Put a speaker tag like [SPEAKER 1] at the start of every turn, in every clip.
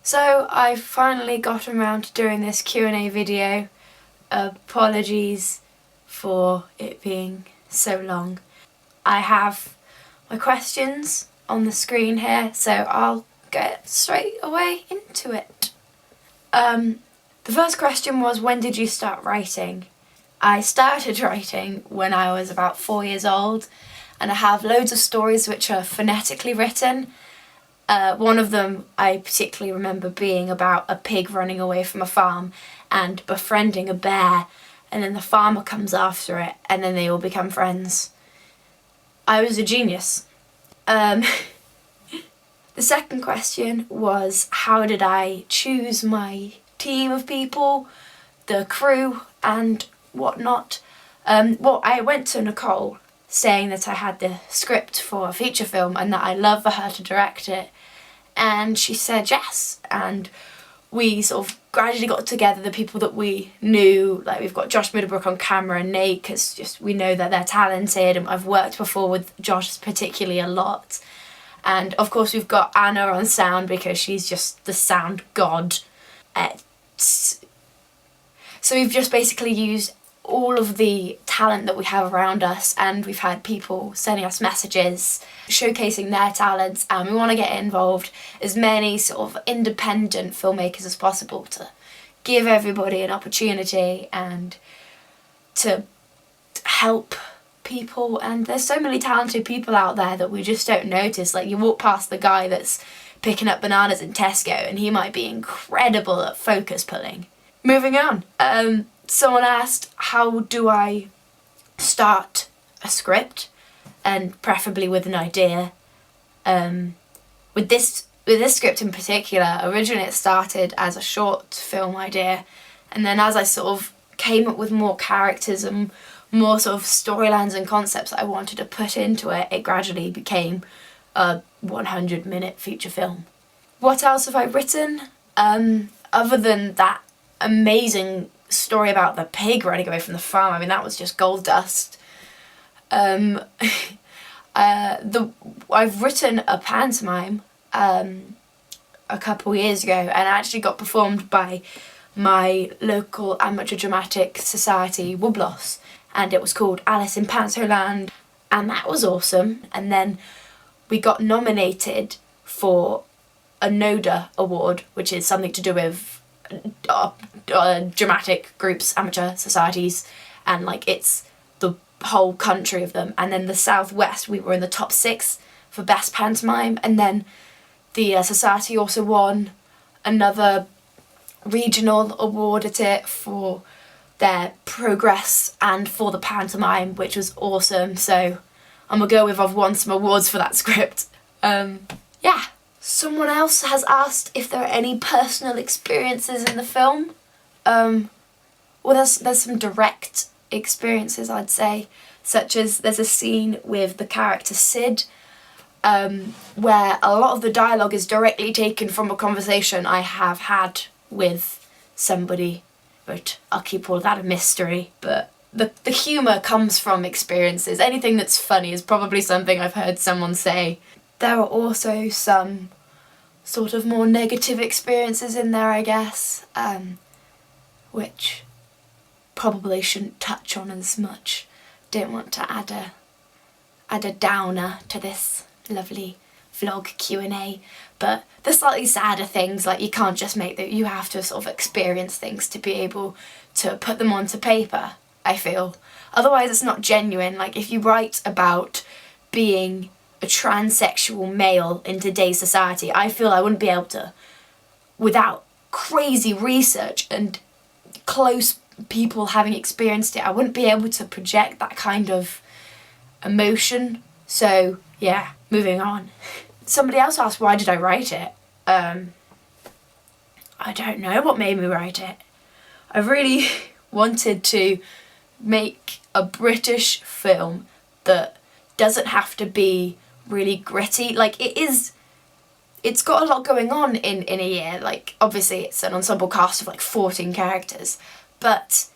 [SPEAKER 1] So I finally got around to doing this Q&A video. Apologies for it being so long. I have my questions on the screen here, so I'll get straight away into it. The first question was, when did you start writing? I started writing when I was about 4 years old, and I have loads of stories which are phonetically written. One of them I particularly remember being about a pig running away from a farm and befriending a bear, and then the farmer comes after it and then they all become friends. I was a genius. The second question was, how did I choose my team of people, the crew and whatnot? I went to Nicole saying that I had the script for a feature film and that I'd love for her to direct it, and she said yes, and we sort of gradually got together the people that we knew. Like, we've got Josh Middlebrook on camera and Nate, because just we know that they're talented, and I've worked before with Josh particularly a lot. And of course we've got Anna on sound because she's just the sound god. So we've just basically used all of the talent that we have around us, and we've had people sending us messages showcasing their talents, and we want to get involved as many sort of independent filmmakers as possible to give everybody an opportunity and to help people. And there's so many talented people out there that we just don't notice. Like, you walk past the guy that's picking up bananas in Tesco and he might be incredible at focus pulling. Moving on. Someone asked, how do I start a script, and preferably with an idea. With this script in particular, originally it started as a short film idea, and then as I sort of came up with more characters and more sort of storylines and concepts that I wanted to put into it, it gradually became a 100-minute feature film. What else have I written? Other than that amazing story about the pig running away from the farm, I mean, that was just gold dust. I've written a pantomime a couple years ago, and it actually got performed by my local amateur dramatic society, Woobloss, and it was called Alice in Pantoland, and that was awesome. And then we got nominated for a NODA award, which is something to do with dramatic groups, amateur societies, and like it's the whole country of them. And then the Southwest, we were in the top 6 for best pantomime, and then the society also won another regional award at it for their progress and for the pantomime, which was awesome. So I'm gonna go with, I've won some awards for that script. Yeah. Someone else has asked if there are any personal experiences in the film. Well, there's some direct experiences, I'd say, such as there's a scene with the character Sid, where a lot of the dialogue is directly taken from a conversation I have had with somebody, but I'll keep all that a mystery. But the humour comes from experiences. Anything that's funny is probably something I've heard someone say. There are also some sort of more negative experiences in there, I guess, which probably shouldn't touch on as much. Don't want to add a downer to this lovely vlog Q&A, but the slightly sadder things, like, you can't just make that, you have to sort of experience things to be able to put them onto paper, I feel. Otherwise it's not genuine. Like, if you write about being a transsexual male in today's society, I feel I wouldn't be able to, without crazy research and close people having experienced it, I wouldn't be able to project that kind of emotion. So yeah, moving on. Somebody else asked, why did I write it? I don't know what made me write it. I really wanted to make a British film that doesn't have to be really gritty. Like, it's got a lot going on in a year. Like, obviously it's an ensemble cast of like 14 characters, but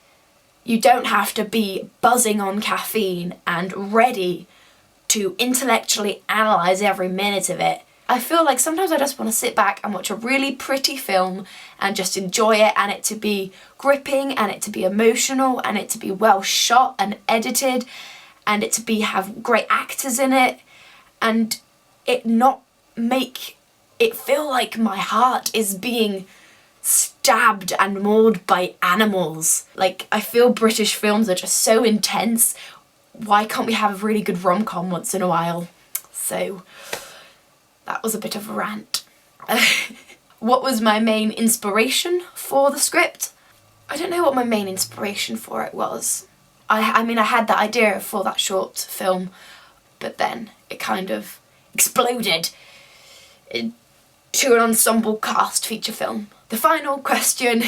[SPEAKER 1] you don't have to be buzzing on caffeine and ready to intellectually analyse every minute of it I feel like sometimes I just want to sit back and watch a really pretty film and just enjoy it, and it to be gripping, and it to be emotional, and it to be well shot and edited, and it to be have great actors in it, and it not make it feel like my heart is being stabbed and mauled by animals. Like, I feel British films are just so intense. Why can't we have a really good rom-com once in a while? So that was a bit of a rant. What was my main inspiration for the script? I don't know what my main inspiration for it was. I mean, I had that idea for that short film, but then it kind of exploded into an ensemble cast feature film. The final question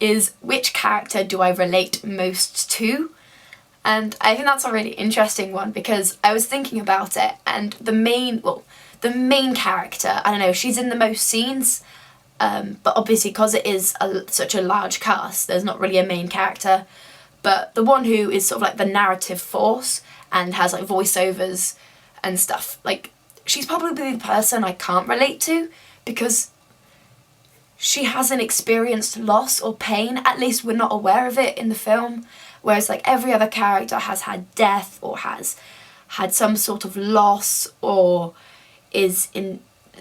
[SPEAKER 1] is, which character do I relate most to? And I think that's a really interesting one, because I was thinking about it, and the main character, I don't know, she's in the most scenes, but obviously because it is such a large cast, there's not really a main character. But the one who is sort of like the narrative force and has like voiceovers and stuff, like, she's probably the person I can't relate to, because she hasn't experienced loss or pain. At least we're not aware of it in the film. Whereas like every other character has had death, or has had some sort of loss, or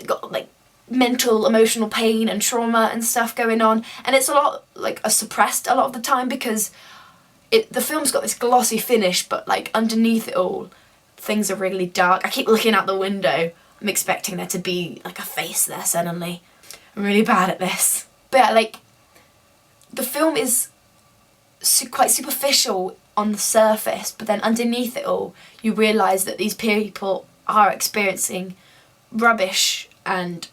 [SPEAKER 1] got like mental, emotional pain and trauma and stuff going on. And it's a lot like suppressed a lot of the time, because the film's got this glossy finish, but like underneath it all, things are really dark. I keep looking out the window. I'm expecting there to be like a face there suddenly. I'm really bad at this. But yeah, like, the film is quite superficial on the surface, but then underneath it all, you realise that these people are experiencing rubbish and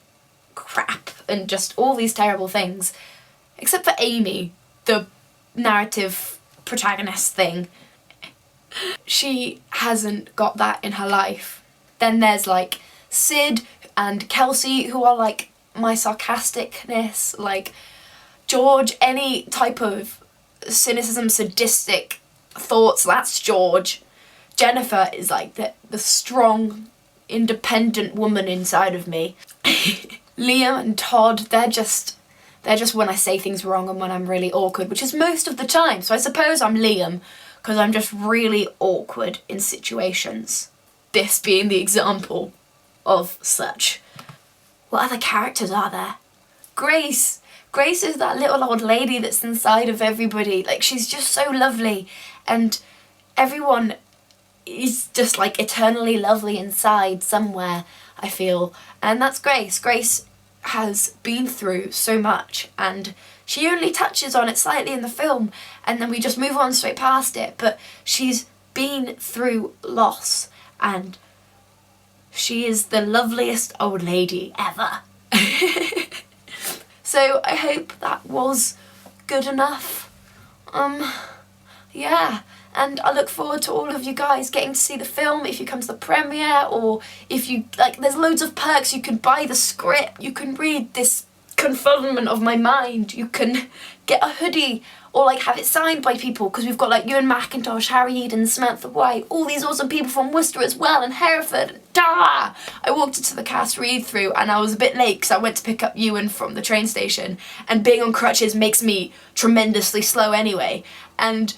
[SPEAKER 1] crap and just all these terrible things. Except for Amy, the narrative protagonist thing. She hasn't got that in her life. Then there's like Sid and Kelsey, who are like my sarcasticness, like George, any type of cynicism, sadistic thoughts, that's George. Jennifer is like the strong, independent woman inside of me. Liam and Todd, they're just when I say things wrong and when I'm really awkward, which is most of the time. So I suppose I'm Liam, because I'm just really awkward in situations. This being the example of such. What other characters are there? Grace. Grace is that little old lady that's inside of everybody. Like, she's just so lovely, and everyone is just like eternally lovely inside somewhere, I feel. And that's Grace. Grace has been through so much, and she only touches on it slightly in the film, and then we just move on straight past it. But she's been through loss, and she is the loveliest old lady ever. So I hope that was good enough. Yeah, and I look forward to all of you guys getting to see the film if you come to the premiere, or if you, like, there's loads of perks. You can buy the script, you can read this confuddlement of my mind, you can get a hoodie, or like have it signed by people, because we've got like Ewan McIntosh, Harry Eden, Samantha White, all these awesome people from Worcester as well, and Hereford. I walked into the cast read through and I was a bit late because I went to pick up Ewan from the train station, and being on crutches makes me tremendously slow anyway, and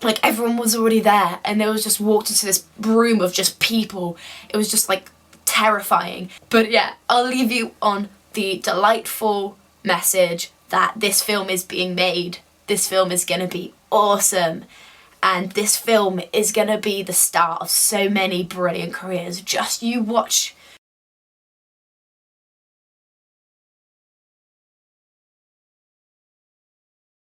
[SPEAKER 1] like everyone was already there, and they was just walked into this room of just people. It was just like terrifying. But yeah, I'll leave you on the delightful message that this film is being made. This film is gonna be awesome, and this film is gonna be the start of so many brilliant careers. Just you watch